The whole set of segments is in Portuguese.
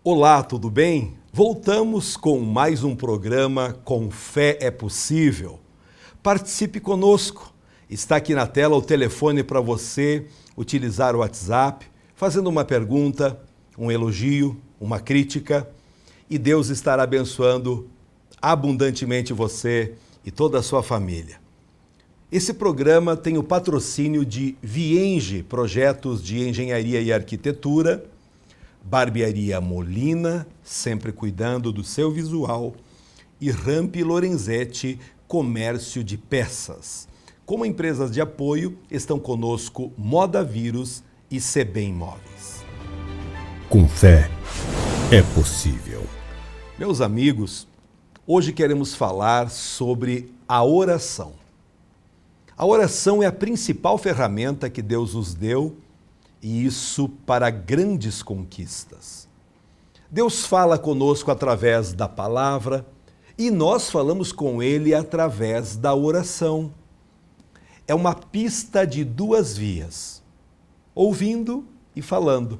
Olá, tudo bem? Voltamos com mais um programa Com Fé é Possível. Participe conosco. Está aqui na tela o telefone para você utilizar o WhatsApp, fazendo uma pergunta, um elogio, uma crítica, e Deus estará abençoando abundantemente você e toda a sua família. Esse programa tem o patrocínio de Vienge, projetos de engenharia e arquitetura, Barbearia Molina, sempre cuidando do seu visual, e Ramp Lorenzetti, comércio de peças. Como empresas de apoio, estão conosco Moda Vírus e CB Imóveis. Com fé, é possível. Meus amigos, hoje queremos falar sobre a oração. A oração é a principal ferramenta que Deus nos deu, e isso para grandes conquistas. Deus fala conosco através da palavra e nós falamos com Ele através da oração. É uma pista de duas vias, ouvindo e falando.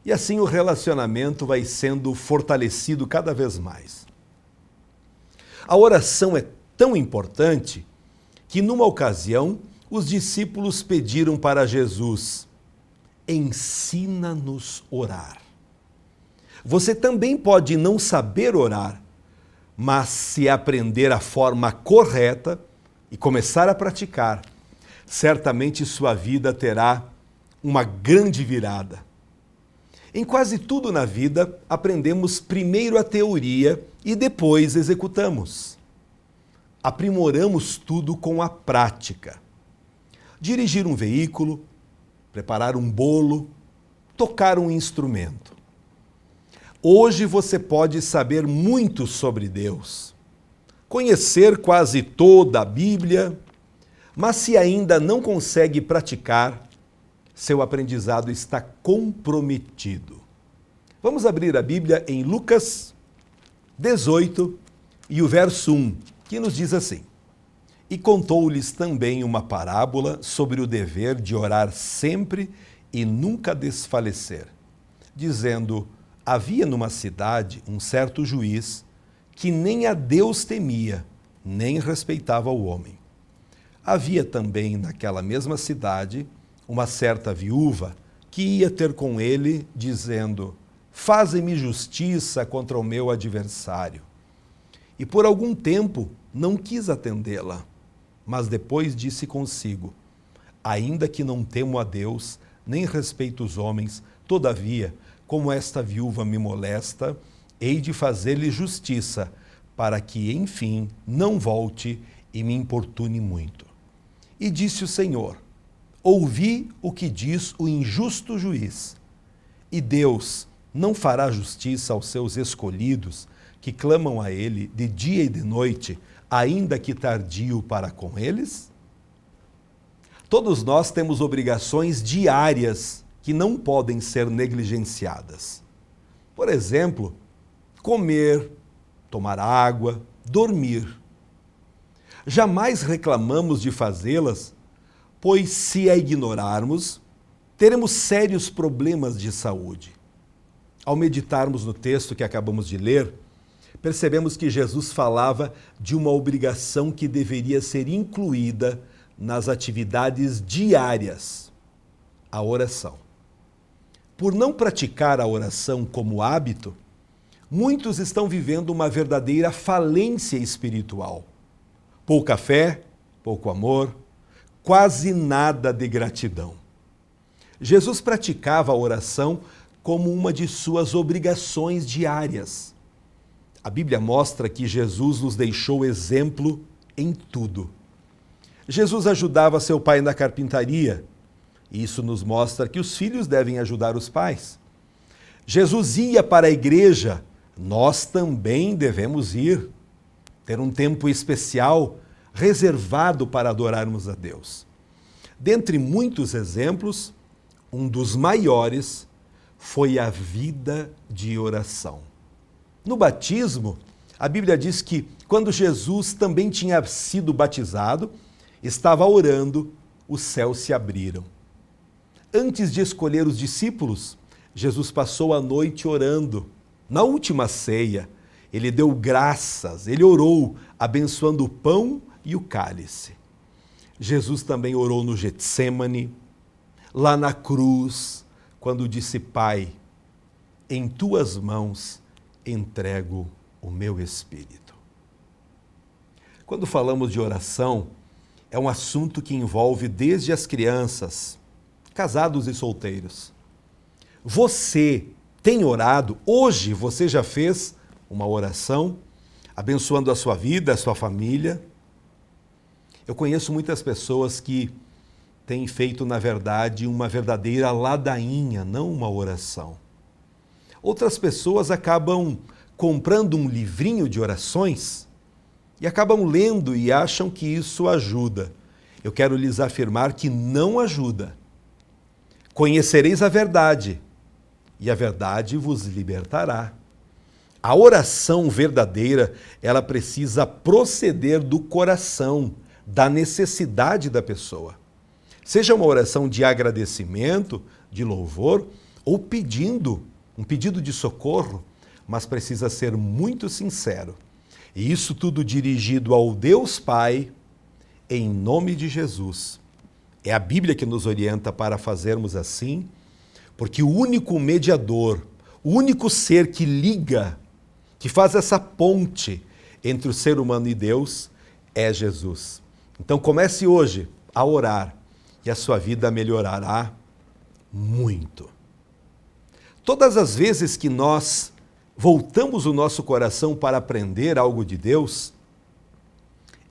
E assim o relacionamento vai sendo fortalecido cada vez mais. A oração é tão importante que numa ocasião os discípulos pediram para Jesus: ensina-nos orar. Você também pode não saber orar, mas se aprender a forma correta e começar a praticar, certamente sua vida terá uma grande virada. Em quase tudo na vida, aprendemos primeiro a teoria e depois executamos. Aprimoramos tudo com a prática. Dirigir um veículo, preparar um bolo, tocar um instrumento. Hoje você pode saber muito sobre Deus, conhecer quase toda a Bíblia, mas se ainda não consegue praticar, seu aprendizado está comprometido. Vamos abrir a Bíblia em Lucas 18 e o verso 1, que nos diz assim: E contou-lhes também uma parábola sobre o dever de orar sempre e nunca desfalecer, dizendo: havia numa cidade um certo juiz que nem a Deus temia, nem respeitava o homem. Havia também naquela mesma cidade uma certa viúva que ia ter com ele, dizendo: faze-me justiça contra o meu adversário. E por algum tempo não quis atendê-la. Mas depois disse consigo: ainda que não temo a Deus, nem respeito os homens, todavia, como esta viúva me molesta, hei de fazer-lhe justiça, para que, enfim, não volte e me importune muito. E disse o Senhor: ouvi o que diz o injusto juiz. E Deus não fará justiça aos seus escolhidos, que clamam a Ele de dia e de noite, ainda que tardio para com eles? Todos nós temos obrigações diárias que não podem ser negligenciadas. Por exemplo, comer, tomar água, dormir. Jamais reclamamos de fazê-las, pois se a ignorarmos, teremos sérios problemas de saúde. Ao meditarmos no texto que acabamos de ler, percebemos que Jesus falava de uma obrigação que deveria ser incluída nas atividades diárias, a oração. Por não praticar a oração como hábito, muitos estão vivendo uma verdadeira falência espiritual. Pouca fé, pouco amor, quase nada de gratidão. Jesus praticava a oração como uma de suas obrigações diárias. A Bíblia mostra que Jesus nos deixou exemplo em tudo. Jesus ajudava seu pai na carpintaria. Isso nos mostra que os filhos devem ajudar os pais. Jesus ia para a igreja. Nós também devemos ir. Ter um tempo especial, reservado para adorarmos a Deus. Dentre muitos exemplos, um dos maiores foi a vida de oração. No batismo, a Bíblia diz que quando Jesus também tinha sido batizado, estava orando, os céus se abriram. Antes de escolher os discípulos, Jesus passou a noite orando Na última ceia, ele deu graças, ele orou, abençoando o pão e o cálice. Jesus também orou no Getsêmani, lá na cruz, quando disse: Pai, em tuas mãos entrego o meu espírito. Quando falamos de oração, é um assunto que envolve desde as crianças, casados e solteiros. Você tem orado? Hoje você já fez uma oração abençoando a sua vida, a sua família? Eu conheço muitas pessoas que têm feito, na verdade, uma verdadeira ladainha, não uma oração. Outras pessoas acabam comprando um livrinho de orações e acabam lendo e acham que isso ajuda. Eu quero lhes afirmar que não ajuda. Conhecereis a verdade, e a verdade vos libertará. A oração verdadeira, ela precisa proceder do coração, da necessidade da pessoa. Seja uma oração de agradecimento, de louvor, ou um pedido de socorro, mas precisa ser muito sincero. E isso tudo dirigido ao Deus Pai, em nome de Jesus. É a Bíblia que nos orienta para fazermos assim, porque o único mediador, o único ser que liga, que faz essa ponte entre o ser humano e Deus, é Jesus. Então comece hoje a orar e a sua vida melhorará muito. Todas as vezes que nós voltamos o nosso coração para aprender algo de Deus,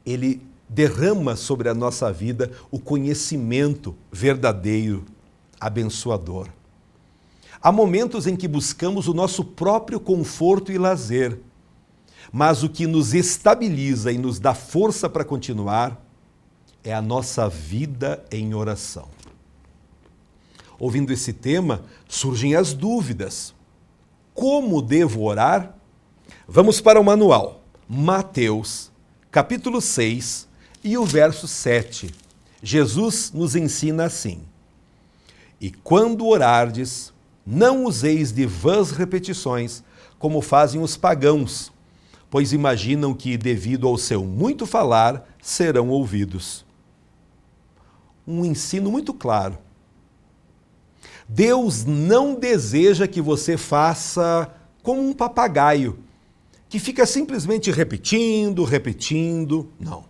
Ele derrama sobre a nossa vida o conhecimento verdadeiro, abençoador. Há momentos em que buscamos o nosso próprio conforto e lazer, mas o que nos estabiliza e nos dá força para continuar é a nossa vida em oração. Ouvindo esse tema, surgem as dúvidas. Como devo orar? Vamos para o manual. Mateus, capítulo 6 e o verso 7. Jesus nos ensina assim: E quando orardes, não useis de vãs repetições, como fazem os pagãos, pois imaginam que, devido ao seu muito falar, serão ouvidos. Um ensino muito claro. Deus não deseja que você faça como um papagaio, que fica simplesmente repetindo. Não.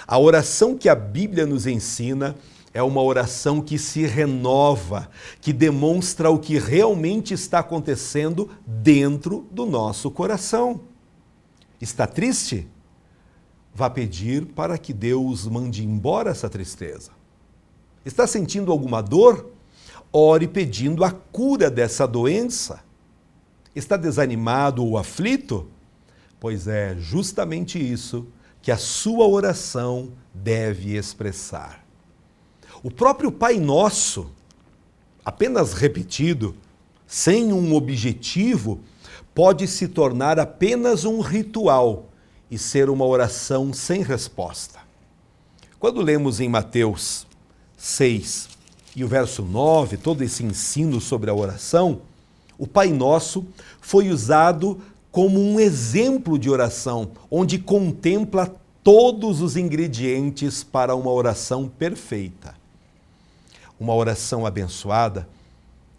A oração que a Bíblia nos ensina é uma oração que se renova, que demonstra o que realmente está acontecendo dentro do nosso coração. Está triste? Vá pedir para que Deus mande embora essa tristeza. Está sentindo alguma dor? Ore pedindo a cura dessa doença. Está desanimado ou aflito? Pois é justamente isso que a sua oração deve expressar. O próprio Pai Nosso, apenas repetido, sem um objetivo, pode se tornar apenas um ritual e ser uma oração sem resposta. Quando lemos em Mateus 6 e o verso 9, todo esse ensino sobre a oração, o Pai Nosso foi usado como um exemplo de oração, onde contempla todos os ingredientes para uma oração perfeita. Uma oração abençoada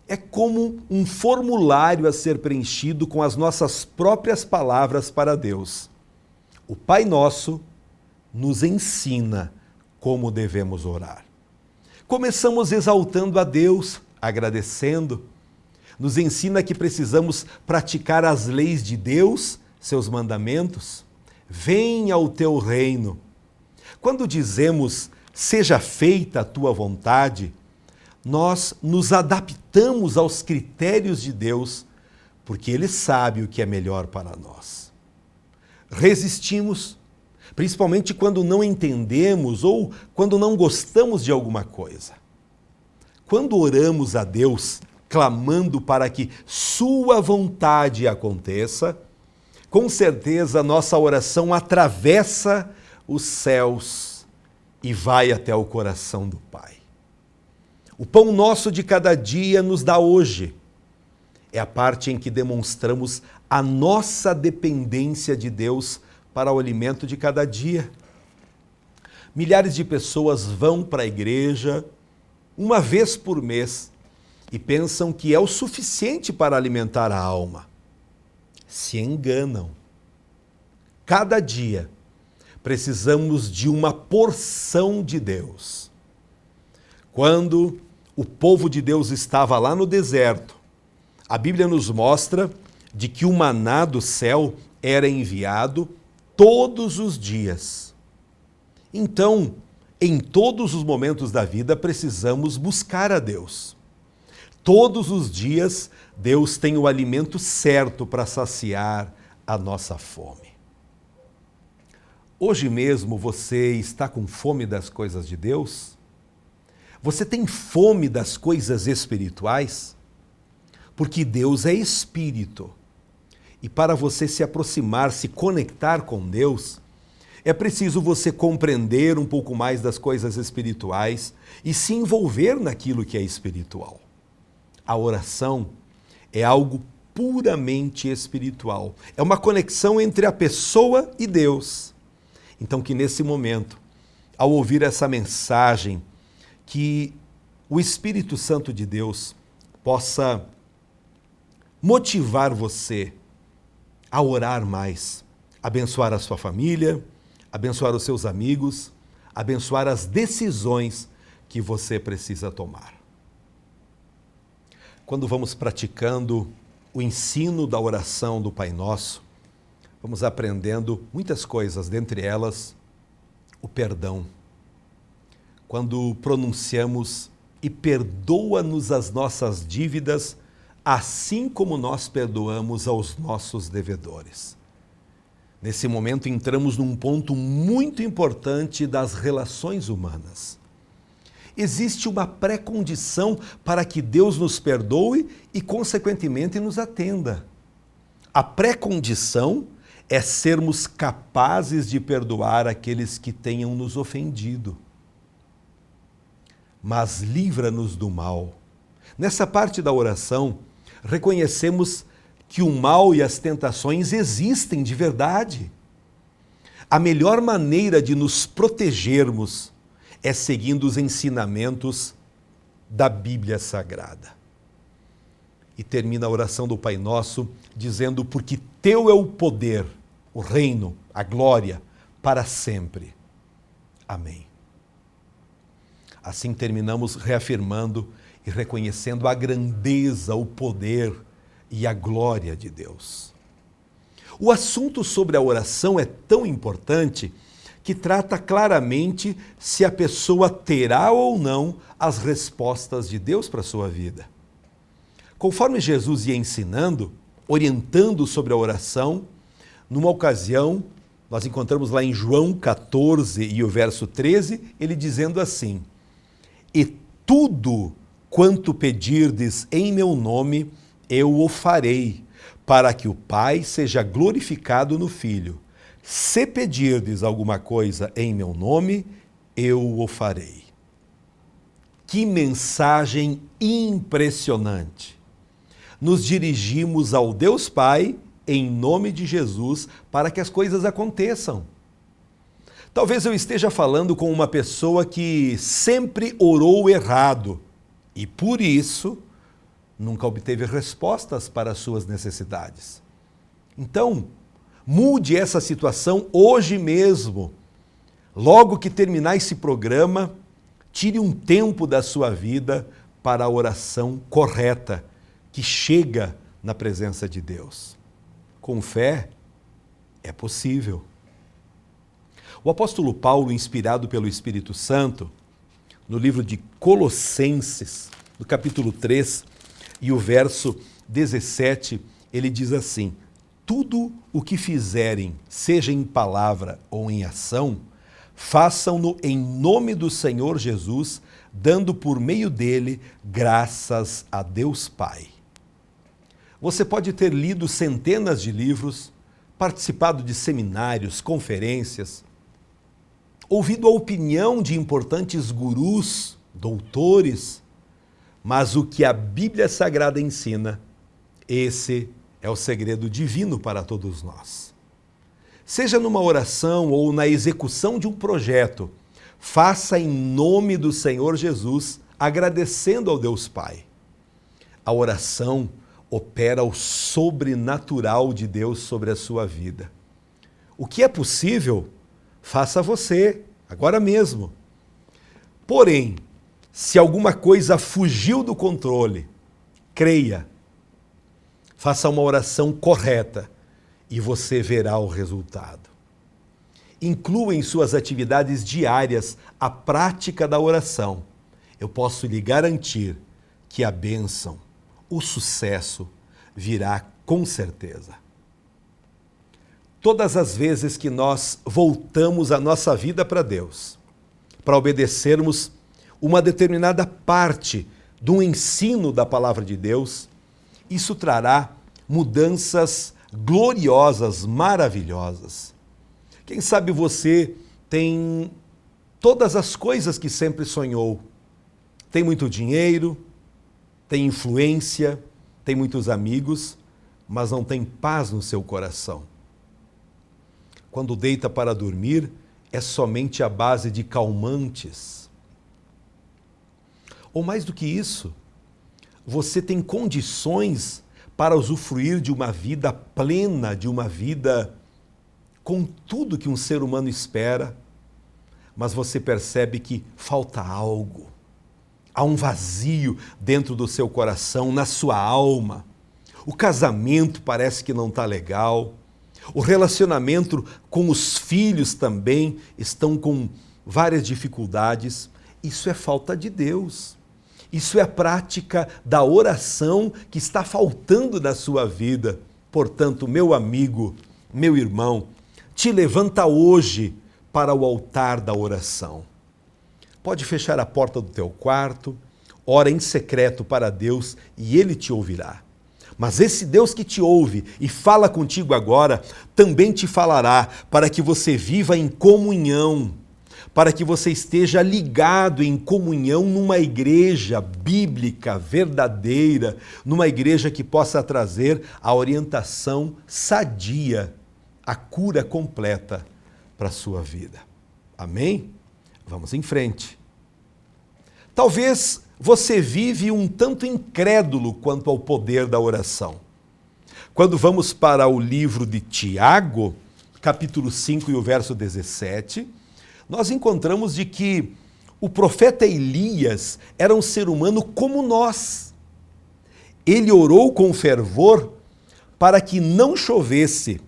é como um formulário a ser preenchido com as nossas próprias palavras para Deus. O Pai Nosso nos ensina como devemos orar. Começamos exaltando a Deus, agradecendo. Nos ensina que precisamos praticar as leis de Deus, seus mandamentos. Venha o teu reino. Quando dizemos, seja feita a tua vontade, nós nos adaptamos aos critérios de Deus, porque Ele sabe o que é melhor para nós. Resistimos, principalmente quando não entendemos ou quando não gostamos de alguma coisa. Quando oramos a Deus, clamando para que sua vontade aconteça, com certeza nossa oração atravessa os céus e vai até o coração do Pai. O pão nosso de cada dia nos dá hoje. é a parte em que demonstramos a nossa dependência de Deus para o alimento de cada dia. Milhares de pessoas vão para a igreja uma vez por mês e pensam que é o suficiente para alimentar a alma. Se enganam. Cada dia precisamos de uma porção de Deus. Quando o povo de Deus estava lá no deserto, a Bíblia nos mostra de que o maná do céu era enviado todos os dias. Então, em todos os momentos da vida, precisamos buscar a Deus. Todos os dias, Deus tem o alimento certo para saciar a nossa fome. Hoje mesmo você está com fome das coisas de Deus? Você tem fome das coisas espirituais? Porque Deus é espírito. E para você se aproximar, se conectar com Deus, é preciso você compreender um pouco mais das coisas espirituais e se envolver naquilo que é espiritual. A oração é algo puramente espiritual. É uma conexão entre a pessoa e Deus. Então, que nesse momento, ao ouvir essa mensagem, que o Espírito Santo de Deus possa motivar você a orar mais, abençoar a sua família, abençoar os seus amigos, abençoar as decisões que você precisa tomar. Quando vamos praticando o ensino da oração do Pai Nosso, vamos aprendendo muitas coisas, dentre elas o perdão. Quando pronunciamos e perdoa-nos as nossas dívidas, assim como nós perdoamos aos nossos devedores. Nesse momento entramos num ponto muito importante das relações humanas. Existe uma pré-condição para que Deus nos perdoe e, consequentemente, nos atenda. A pré-condição é sermos capazes de perdoar aqueles que tenham nos ofendido. Mas livra-nos do mal. Nessa parte da oração, reconhecemos que o mal e as tentações existem de verdade. A melhor maneira de nos protegermos é seguindo os ensinamentos da Bíblia Sagrada. E termina a oração do Pai Nosso dizendo: porque teu é o poder, o reino, a glória, para sempre. Amém. Assim terminamos reafirmando e reconhecendo a grandeza, o poder e a glória de Deus. O assunto sobre a oração é tão importante que trata claramente se a pessoa terá ou não as respostas de Deus para a sua vida. Conforme Jesus ia ensinando, orientando sobre a oração, numa ocasião, nós encontramos lá em João 14 e o verso 13, ele dizendo assim: e tudo quanto pedirdes em meu nome, eu o farei, para que o Pai seja glorificado no Filho. Se pedirdes alguma coisa em meu nome, eu o farei. Que mensagem impressionante! Nos dirigimos ao Deus Pai em nome de Jesus para que as coisas aconteçam. Talvez eu esteja falando com uma pessoa que sempre orou errado e, por isso, nunca obteve respostas para as suas necessidades. Então, mude essa situação hoje mesmo. Logo que terminar esse programa, tire um tempo da sua vida para a oração correta, que chega na presença de Deus. Com fé, é possível. O apóstolo Paulo, inspirado pelo Espírito Santo, no livro de Colossenses, no capítulo 3, e o verso 17, ele diz assim: tudo o que fizerem, seja em palavra ou em ação, façam-no em nome do Senhor Jesus, dando por meio dele graças a Deus Pai. Você pode ter lido centenas de livros, participado de seminários, conferências, ouvido a opinião de importantes gurus, doutores, mas o que a Bíblia Sagrada ensina Esse é o segredo divino para todos nós. Seja numa oração ou na execução de um projeto, faça em nome do Senhor Jesus, agradecendo ao Deus Pai. A oração opera o sobrenatural de Deus sobre a sua vida. O que é possível, faça você, agora mesmo. Porém, se alguma coisa fugiu do controle, creia. Faça uma oração correta e você verá o resultado. Inclua em suas atividades diárias a prática da oração. Eu posso lhe garantir que a bênção, o sucesso, virá com certeza. Todas as vezes que nós voltamos a nossa vida para Deus, para obedecermos uma determinada parte do ensino da palavra de Deus, isso trará mudanças gloriosas, maravilhosas. Quem sabe você tem todas as coisas que sempre sonhou. Tem muito dinheiro, tem influência, tem muitos amigos, mas não tem paz no seu coração. Quando deita para dormir, é somente à base de calmantes. Ou mais do que isso, você tem condições para usufruir de uma vida plena, de uma vida com tudo que um ser humano espera, mas você percebe que falta algo. Há um vazio dentro do seu coração, na sua alma. O casamento parece que não está legal. O relacionamento com os filhos também estão com várias dificuldades. Isso é falta de Deus. Isso é a prática da oração que está faltando na sua vida. Portanto, meu amigo, meu irmão, te levanta hoje para o altar da oração. Pode fechar a porta do teu quarto, ora em secreto para Deus e Ele te ouvirá. Mas esse Deus que te ouve e fala contigo agora, também te falará para que você viva em comunhão, para que você esteja ligado em comunhão numa igreja bíblica, verdadeira, numa igreja que possa trazer a orientação sadia, a cura completa para a sua vida. Amém? Vamos em frente. Talvez você vive um tanto incrédulo quanto ao poder da oração. Quando vamos para o livro de Tiago, capítulo 5 e o verso 17, nós encontramos de que o profeta Elias era um ser humano como nós. Ele orou com fervor para que não chovesse.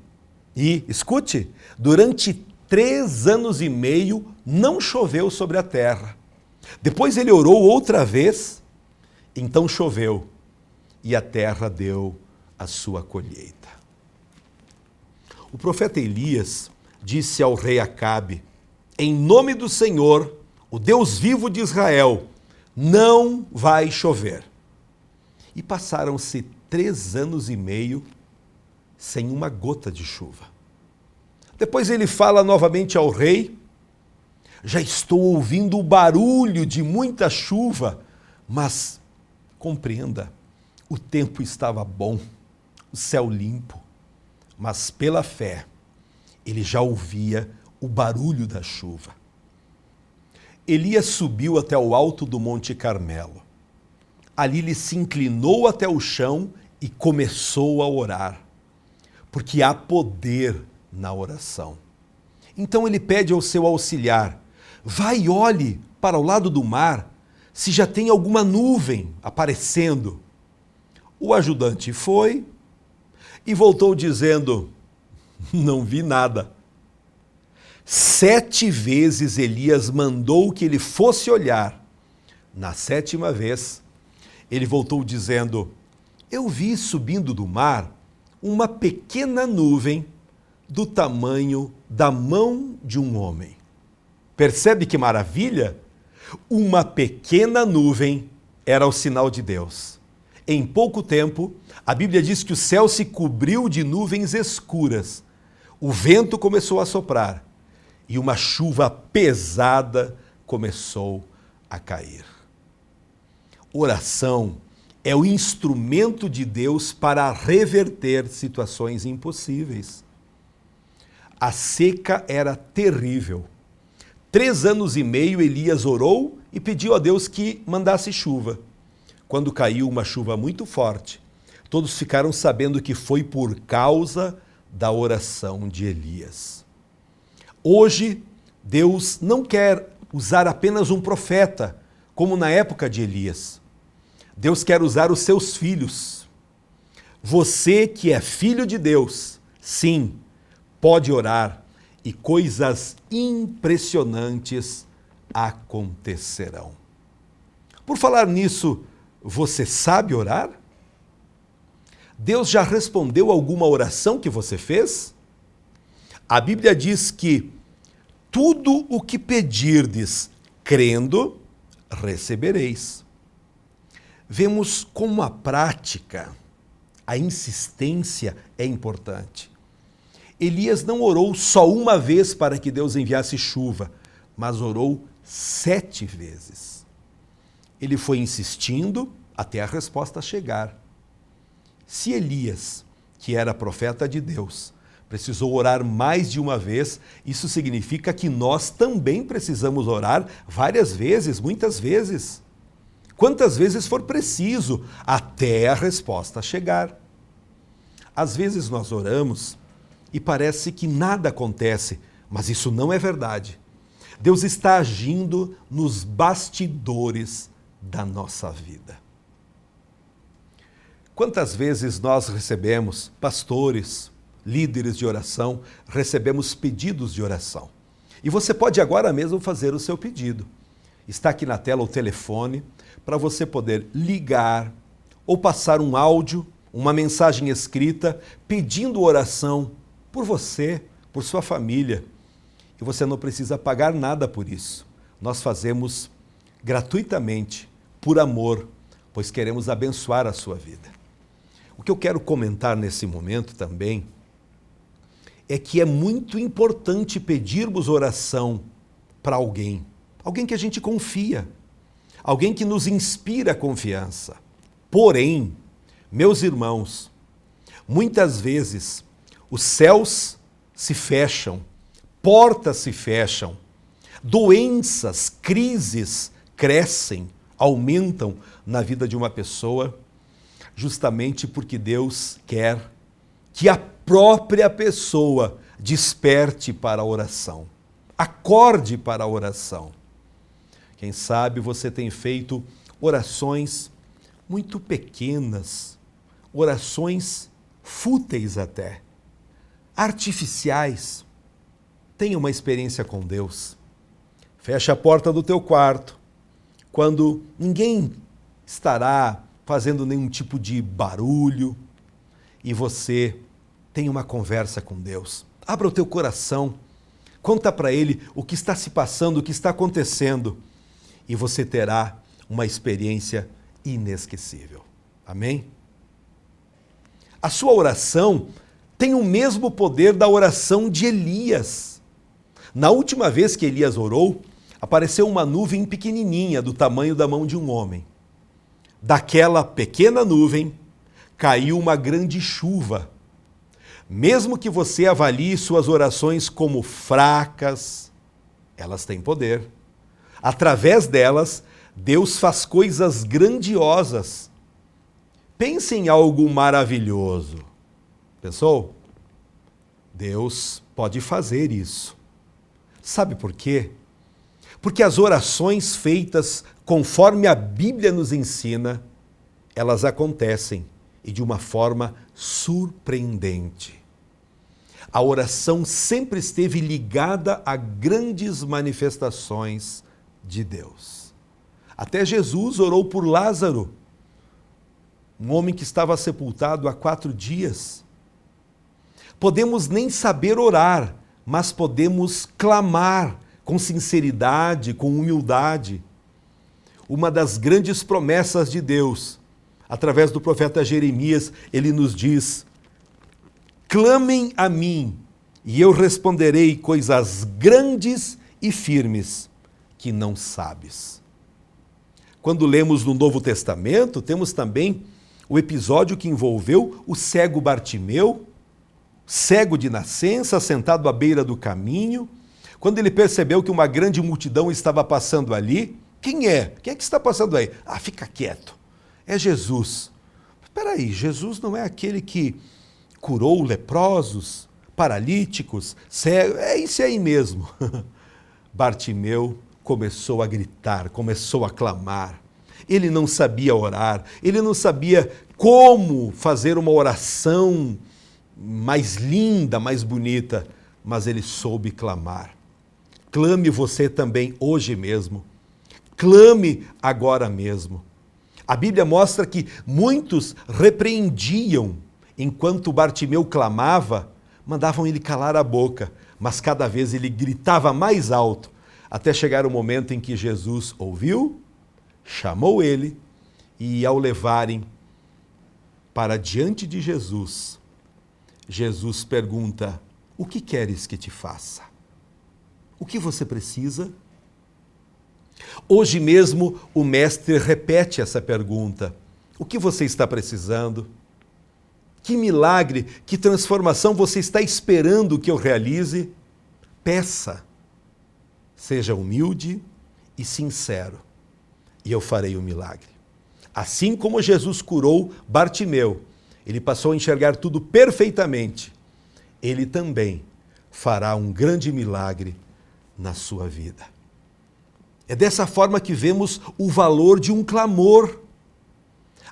E, escute, durante 3 anos e meio não choveu sobre a terra. Depois ele orou outra vez, então choveu e a terra deu a sua colheita. O profeta Elias disse ao rei Acabe: em nome do Senhor, o Deus vivo de Israel, não vai chover. E passaram-se 3 anos e meio sem uma gota de chuva. Depois ele fala novamente ao rei: já estou ouvindo o barulho de muita chuva, mas compreenda, o tempo estava bom, o céu limpo, mas pela fé ele já ouvia o barulho da chuva. Elias subiu até o alto do Monte Carmelo. Ali ele se inclinou até o chão e começou a orar, porque há poder na oração. Então ele pede ao seu auxiliar: vai e olhe para o lado do mar, se já tem alguma nuvem aparecendo. O ajudante foi e voltou dizendo: não vi nada. 7 vezes Elias mandou que ele fosse olhar. Na 7ª vez, ele voltou dizendo: eu vi subindo do mar uma pequena nuvem do tamanho da mão de um homem. Percebe que maravilha? Uma pequena nuvem era o sinal de Deus. Em pouco tempo, a Bíblia diz que o céu se cobriu de nuvens escuras. O vento começou a soprar e uma chuva pesada começou a cair. Oração é o instrumento de Deus para reverter situações impossíveis. A seca era terrível. 3 anos e meio Elias orou e pediu a Deus que mandasse chuva. Quando caiu uma chuva muito forte, todos ficaram sabendo que foi por causa da oração de Elias. Hoje, Deus não quer usar apenas um profeta, como na época de Elias. Deus quer usar os seus filhos. Você que é filho de Deus, sim, pode orar e coisas impressionantes acontecerão. Por falar nisso, você sabe orar? Deus já respondeu alguma oração que você fez? A Bíblia diz que tudo o que pedirdes, crendo, recebereis. Vemos como a prática, a insistência é importante. Elias não orou só uma vez para que Deus enviasse chuva, mas orou 7 vezes. Ele foi insistindo até a resposta chegar. Se Elias, que era profeta de Deus, precisou orar mais de uma vez, isso significa que nós também precisamos orar várias vezes, muitas vezes. Quantas vezes for preciso, até a resposta chegar. Às vezes nós oramos e parece que nada acontece, mas isso não é verdade. Deus está agindo nos bastidores da nossa vida. Quantas vezes nós recebemos, pastores, líderes de oração, recebemos pedidos de oração. E você pode agora mesmo fazer o seu pedido. Está aqui na tela o telefone para você poder ligar ou passar um áudio, uma mensagem escrita pedindo oração por você, por sua família. E você não precisa pagar nada por isso. Nós fazemos gratuitamente, por amor, pois queremos abençoar a sua vida. O que eu quero comentar nesse momento também é que é muito importante pedirmos oração para alguém que a gente confia, alguém que nos inspira confiança. Porém, meus irmãos, muitas vezes os céus se fecham, portas se fecham, doenças, crises crescem, aumentam na vida de uma pessoa, justamente porque Deus quer que a própria pessoa desperte para a oração, acorde para a oração. Quem sabe você tem feito orações muito pequenas, orações fúteis até, artificiais. Tenha uma experiência com Deus. Feche a porta do teu quarto, quando ninguém estará fazendo nenhum tipo de barulho, e você tem uma conversa com Deus. Abra o teu coração, conta para Ele o que está se passando, o que está acontecendo, e você terá uma experiência inesquecível. Amém? A sua oração tem o mesmo poder da oração de Elias. Na última vez que Elias orou, apareceu uma nuvem pequenininha, do tamanho da mão de um homem. Daquela pequena nuvem, caiu uma grande chuva. Mesmo que você avalie suas orações como fracas, elas têm poder. Através delas, Deus faz coisas grandiosas. Pense em algo maravilhoso. Pensou? Deus pode fazer isso. Sabe por quê? Porque as orações feitas conforme a Bíblia nos ensina, elas acontecem e de uma forma surpreendente. A oração sempre esteve ligada a grandes manifestações de Deus. Até Jesus orou por Lázaro, um homem que estava sepultado há 4 dias. Podemos nem saber orar, mas podemos clamar com sinceridade, com humildade. Uma das grandes promessas de Deus, através do profeta Jeremias, ele nos diz: clamem a mim, e eu responderei coisas grandes e firmes que não sabes. Quando lemos no Novo Testamento, temos também o episódio que envolveu o cego Bartimeu, cego de nascença, sentado à beira do caminho. Quando ele percebeu que uma grande multidão estava passando ali, quem é? Quem é que está passando aí? Ah, fica quieto. É Jesus. Espera aí, Jesus não é aquele que curou leprosos, paralíticos, cegos? É isso aí mesmo. Bartimeu começou a gritar, começou a clamar. Ele não sabia orar, ele não sabia como fazer uma oração mais linda, mais bonita, mas ele soube clamar. Clame você também hoje mesmo. Clame agora mesmo. A Bíblia mostra que muitos repreendiam enquanto Bartimeu clamava, mandavam ele calar a boca, mas cada vez ele gritava mais alto, até chegar o momento em que Jesus ouviu, chamou ele e, ao levarem para diante de Jesus, Jesus pergunta: o que queres que te faça? O que você precisa? Hoje mesmo o mestre repete essa pergunta: o que você está precisando? Que milagre, que transformação você está esperando que eu realize? Peça. Seja humilde e sincero, e eu farei o milagre. Assim como Jesus curou Bartimeu, ele passou a enxergar tudo perfeitamente. Ele também fará um grande milagre na sua vida. É dessa forma que vemos o valor de um clamor.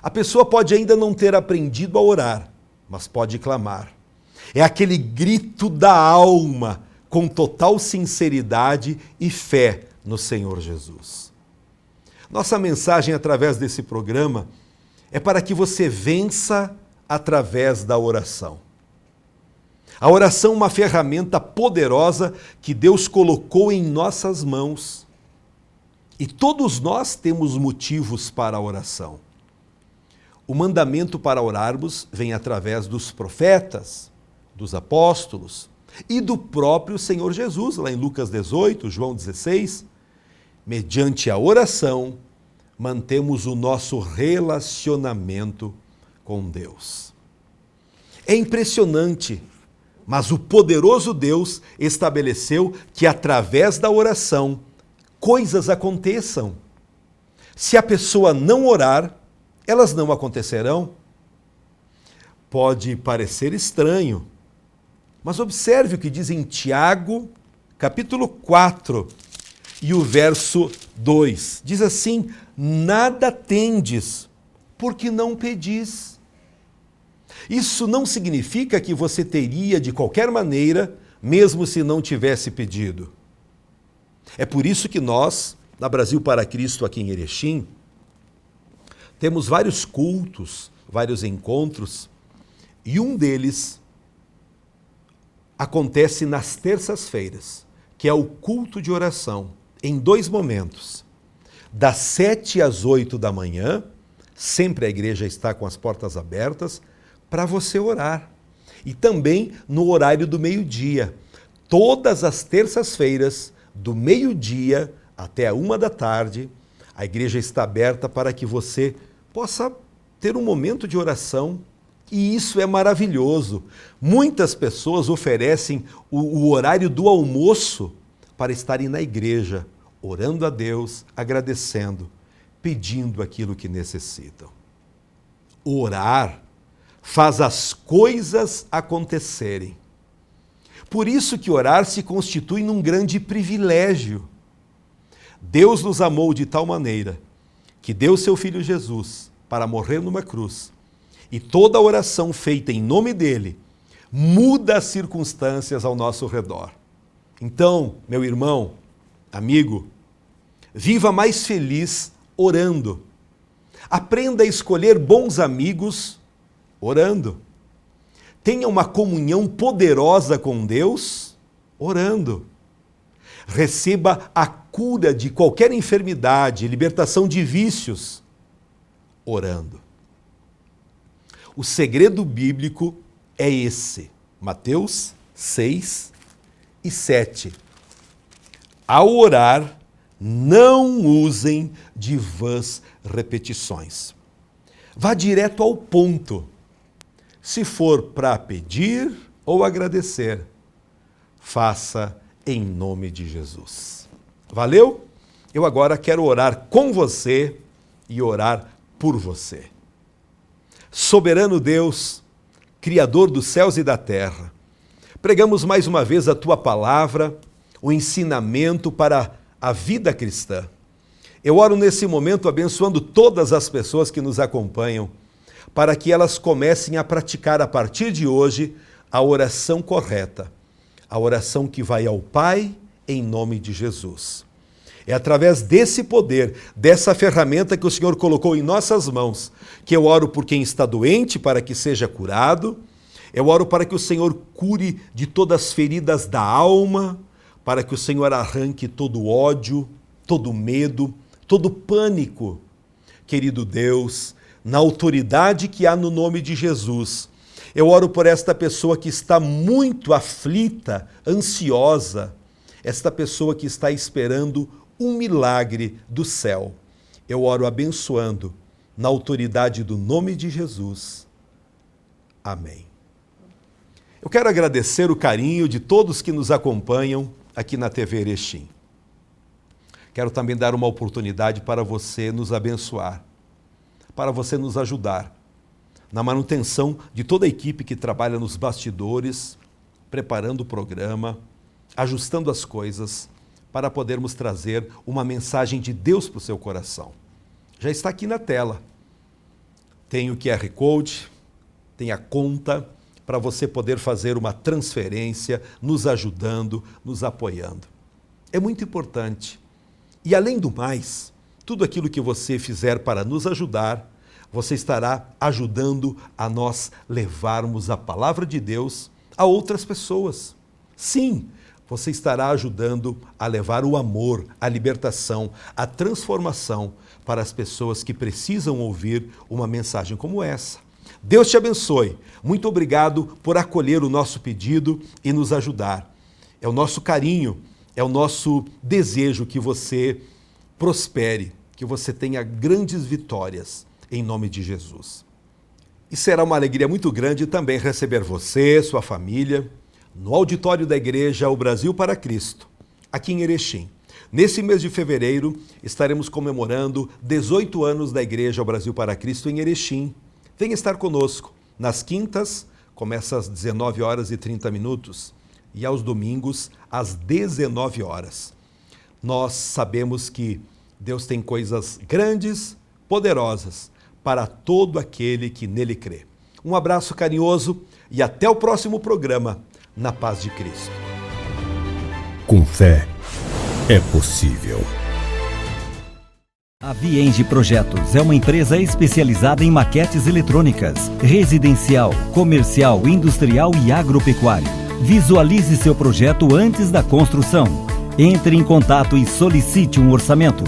A pessoa pode ainda não ter aprendido a orar, mas pode clamar. É aquele grito da alma, com total sinceridade e fé no Senhor Jesus. Nossa mensagem através desse programa é para que você vença através da oração. A oração é uma ferramenta poderosa que Deus colocou em nossas mãos. E todos nós temos motivos para a oração. O mandamento para orarmos vem através dos profetas, dos apóstolos e do próprio Senhor Jesus, lá em Lucas 18, João 16. Mediante a oração, mantemos o nosso relacionamento com Deus. É impressionante, mas o poderoso Deus estabeleceu que através da oração coisas aconteçam. Se a pessoa não orar, elas não acontecerão. Pode parecer estranho, mas observe o que diz em Tiago, capítulo 4, e o verso 2. Diz assim: nada tendes, porque não pedis. Isso não significa que você teria de qualquer maneira, mesmo se não tivesse pedido. É por isso que nós, na Brasil para Cristo, aqui em Erechim, temos vários cultos, vários encontros, e um deles acontece nas terças-feiras, que é o culto de oração, em 2 momentos. Das 7 às 8 da manhã, sempre a igreja está com as portas abertas para você orar. E também no horário do meio-dia. Todas as terças-feiras, do meio-dia até a 1 da tarde, a igreja está aberta para que você possa ter um momento de oração. E isso é maravilhoso. Muitas pessoas oferecem o horário do almoço para estarem na igreja, orando a Deus, agradecendo, pedindo aquilo que necessitam. Orar faz as coisas acontecerem. Por isso que orar se constitui num grande privilégio. Deus nos amou de tal maneira que deu seu Filho Jesus para morrer numa cruz. E toda oração feita em nome dele muda as circunstâncias ao nosso redor. Então, meu irmão, amigo, viva mais feliz orando. Aprenda a escolher bons amigos orando. Tenha uma comunhão poderosa com Deus orando. Receba a cura de qualquer enfermidade, libertação de vícios orando. O segredo bíblico é esse, Mateus 6 e 7. Ao orar, Não usem de vãs repetições. Vá direto ao ponto. Se for para pedir ou agradecer, faça em nome de Jesus. Valeu? Eu agora quero orar com você e orar por você. Soberano Deus, Criador dos céus e da terra, pregamos mais uma vez a Tua palavra, o ensinamento para a vida cristã. Eu oro nesse momento abençoando todas as pessoas que nos acompanham, para que elas comecem a praticar a partir de hoje a oração correta, a oração que vai ao Pai em nome de Jesus. É através desse poder, dessa ferramenta que o Senhor colocou em nossas mãos, que eu oro por quem está doente para que seja curado, eu oro para que o Senhor cure de todas as feridas da alma, para que o Senhor arranque todo ódio, todo medo, todo pânico. Querido Deus, na autoridade que há no nome de Jesus, eu oro por esta pessoa que está muito aflita, ansiosa, esta pessoa que está esperando um milagre do céu. Eu oro abençoando, na autoridade do nome de Jesus. Amém. Eu quero agradecer o carinho de todos que nos acompanham aqui na TV Erechim. Quero também dar uma oportunidade para você nos abençoar, para você nos ajudar na manutenção de toda a equipe que trabalha nos bastidores, preparando o programa, ajustando as coisas, para podermos trazer uma mensagem de Deus para o seu coração. Já está aqui na tela. Tem o QR Code, tem a conta, para você poder fazer uma transferência, nos ajudando, nos apoiando. É muito importante. E além do mais, tudo aquilo que você fizer para nos ajudar, você estará ajudando a nós levarmos a palavra de Deus a outras pessoas. Sim, você estará ajudando a levar o amor, a libertação, a transformação para as pessoas que precisam ouvir uma mensagem como essa. Deus te abençoe. Muito obrigado por acolher o nosso pedido e nos ajudar. É o nosso carinho, é o nosso desejo que você prospere, que você tenha grandes vitórias em nome de Jesus. E será uma alegria muito grande também receber você, sua família, no auditório da Igreja O Brasil para Cristo, aqui em Erechim. Nesse mês de fevereiro, estaremos comemorando 18 anos da Igreja O Brasil para Cristo em Erechim. Venha estar conosco. Nas quintas, começa às 19h30 e aos domingos, às 19h. Nós sabemos que Deus tem coisas grandes, poderosas, para todo aquele que nele crê. Um abraço carinhoso e até o próximo programa, na paz de Cristo. Com fé, é possível. A Vienge Projetos é uma empresa especializada em maquetes eletrônicas, residencial, comercial, industrial e agropecuário. Visualize seu projeto antes da construção. Entre em contato e solicite um orçamento.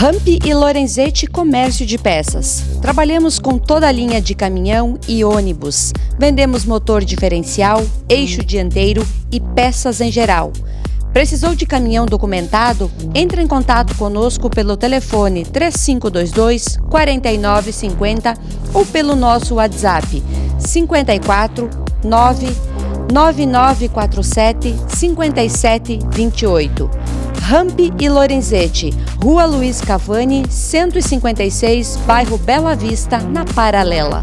Ramp e Lorenzetti Comércio de Peças. Trabalhamos com toda a linha de caminhão e ônibus. Vendemos motor diferencial, eixo dianteiro e peças em geral. Precisou de caminhão documentado? Entre em contato conosco pelo telefone 3522-4950 ou pelo nosso WhatsApp 54 9947 5728. Ramp e Lorenzetti, Rua Luiz Cavani, 156, bairro Bela Vista, na Paralela.